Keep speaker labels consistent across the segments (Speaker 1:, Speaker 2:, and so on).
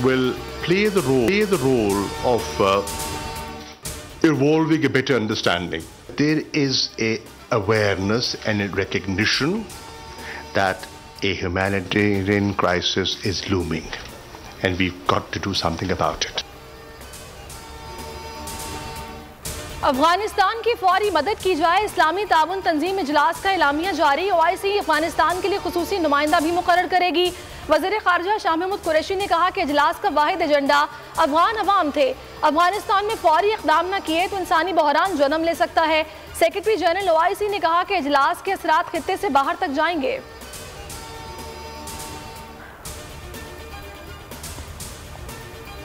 Speaker 1: will play the role of evolving a better understanding. There is a awareness and a recognition that a humanitarian crisis is looming, and we've got to do something about it.
Speaker 2: Afghanistan की फौरी मदद की जाए, इस्लामी ताउन तंजीम इजलास का एलामिया जारी। OIC Afghanistan के लिए खुसूसी नुमाइंदा भी मुकर्रर करेगी। वज़ीर ख़ारजा शाह महमूद कुरैशी ने कहा कि इजलास का वाहिद एजेंडा अफगान अवाम थे। अफगानिस्तान में फौरी इक़दाम न किए तो इंसानी बहरान जन्म ले सकता है। सेक्रेटरी जनरल OIC ने कहा कि इजलास के असरात खित्ते से बाहर तक जाएंगे।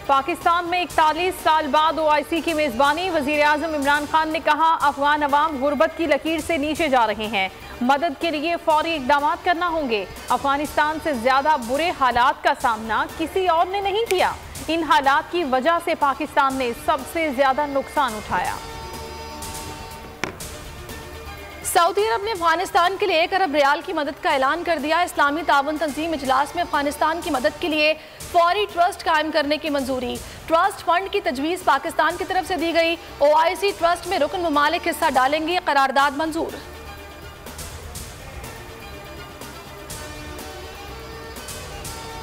Speaker 3: पाकिस्तान में 41 साल बाद OIC की मेज़बानी। वज़ीर आज़म इमरान खान ने कहा, अफगान अवाम गुर्बत की लकीर से नीचे जा रहे हैं, मदद के लिए फौरी इक़दाम करना होंगे। अफगानिस्तान से ज़्यादा बुरे हालात का सामना किसी और ने नहीं किया। इन हालात की वजह से पाकिस्तान ने सबसे ज़्यादा नुकसान उठाया।
Speaker 2: सऊदी अरब ने अफगानिस्तान के लिए 1 अरब रियाल की मदद का ऐलान कर दिया। इस्लामी ताउन तंजीम इजलास में अफगानिस्तान की मदद के लिए फौरी ट्रस्ट कायम करने की मंजूरी। ट्रस्ट फंड की तजवीज़ पाकिस्तान की तरफ से दी गई। OIC ट्रस्ट में रुकन ममालिक हिस्सा डालेंगे। करारदाद मंजूर।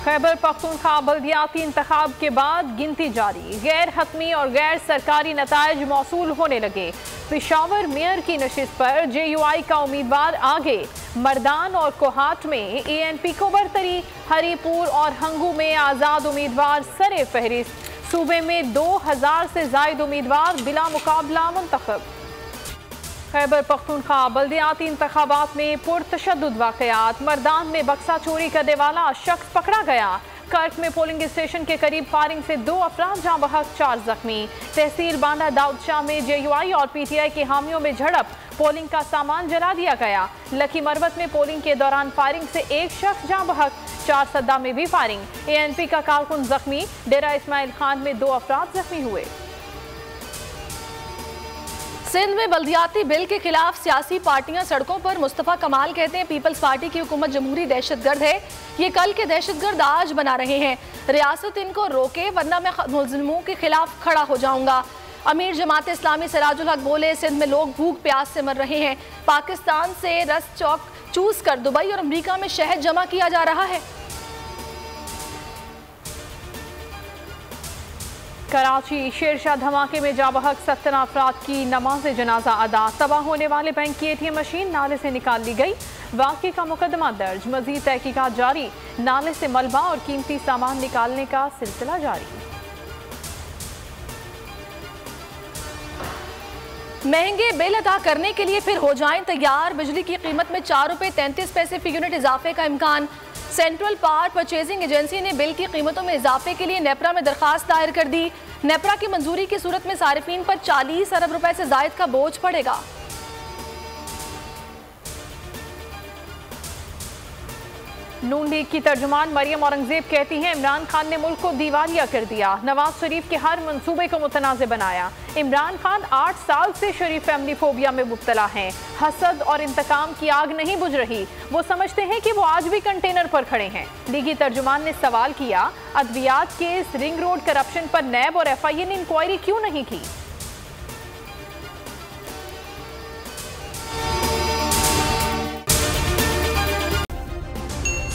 Speaker 3: खैबर पख्तूनख्वा बल्दियाती इंतखाब के बाद गिनती जारी। गैर हतमी और गैर सरकारी नताइज मौसूल होने लगे। पेशावर मेयर की नशिस्त पर JUI का उम्मीदवार आगे। मर्दान और कोहाट में ANP को बरतरी। हरीपुर और हंगू में आज़ाद उम्मीदवार सरे फहरिस्त। सूबे में 2000 से ज़ायद उम्मीदवार बिला मुकाबला मुंतखब। खैबर पख्तूनख्वा बल्दियाती इंतखाबात में पुरतशद्दुद वाक़यात। मर्दान में बक्सा चोरी करने वाला शख्स पकड़ा गया। कर्क में पोलिंग स्टेशन के करीब फायरिंग से 2 अफराद जाँ बहक, 4 जख्मी। तहसील बांदा दाऊद शाह में JUI और PTI के हामियों में झड़प। पोलिंग का सामान जला दिया गया। लकी मरवत में पोलिंग के दौरान फायरिंग से 1 शख्स जाँ बहक, 4 सद्दा में भी फायरिंग। ANP का कारकुन जख्मी। डेरा इस्माइल खान में 2 अफराद जख्मी हुए।
Speaker 2: सिंध में बल्दियाती बिल के खिलाफ सियासी पार्टियां सड़कों पर। मुस्तफ़ा कमाल कहते हैं, पीपल्स पार्टी की हुकूमत जमहूरी दहशतगर्द है। ये कल के दहशतगर्द आज बना रहे हैं। रियासत इनको रोके वरना मैं मुल्ज़िमों के खिलाफ खड़ा हो जाऊंगा। अमीर जमात इस्लामी सिराजुल हक बोले, सिंध में लोग भूख प्यास से मर रहे हैं। पाकिस्तान से रस चौक चूस कर दुबई और अमरीका में शहद जमा किया जा रहा है।
Speaker 3: कराची शेरशाह धमाके में जाँ बहक 17 अफराद की नमाज जनाजा अदा। तबाह होने वाले बैंक की ATM मशीन नाले से निकाल ली गई। वाक़े का मुकदमा दर्ज। मज़ीद तहकीकात जारी। नाले से मलबा और कीमती सामान निकालने का सिलसिला जारी।
Speaker 2: महंगे बिल अदा करने के लिए फिर हो जाएं तैयार। बिजली की कीमत में 4 रुपये 33 पैसे फी यूनिट इजाफे का इम्कान। सेंट्रल पावर परचेजिंग एजेंसी ने बिल की कीमतों में इजाफे के लिए नेपरा में दरखास्त दायर कर दी। नेपरा की मंजूरी की सूरत में सारिफीन पर 40 अरब रुपए से जायद का बोझ पड़ेगा।
Speaker 3: नून लीग की तर्जुमान मरियम औरंगजेब कहती हैं, इमरान खान ने मुल्क को दीवालिया कर दिया। नवाज शरीफ के हर मंसूबे को मुतनाज़ बनाया। इमरान खान 8 साल से शरीफ फैमिली फोबिया में मुब्तला हैं। हसद और इंतकाम की आग नहीं बुझ रही। वो समझते हैं कि वो आज भी कंटेनर पर खड़े हैं। लीगी तर्जुमान ने सवाल किया, अद्वियात केस, रिंग रोड करप्शन पर नैब और FIA ने इंक्वायरी क्यों नहीं की?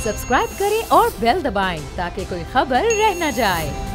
Speaker 4: सब्सक्राइब करें और बेल दबाएं ताकि कोई खबर रह न जाए।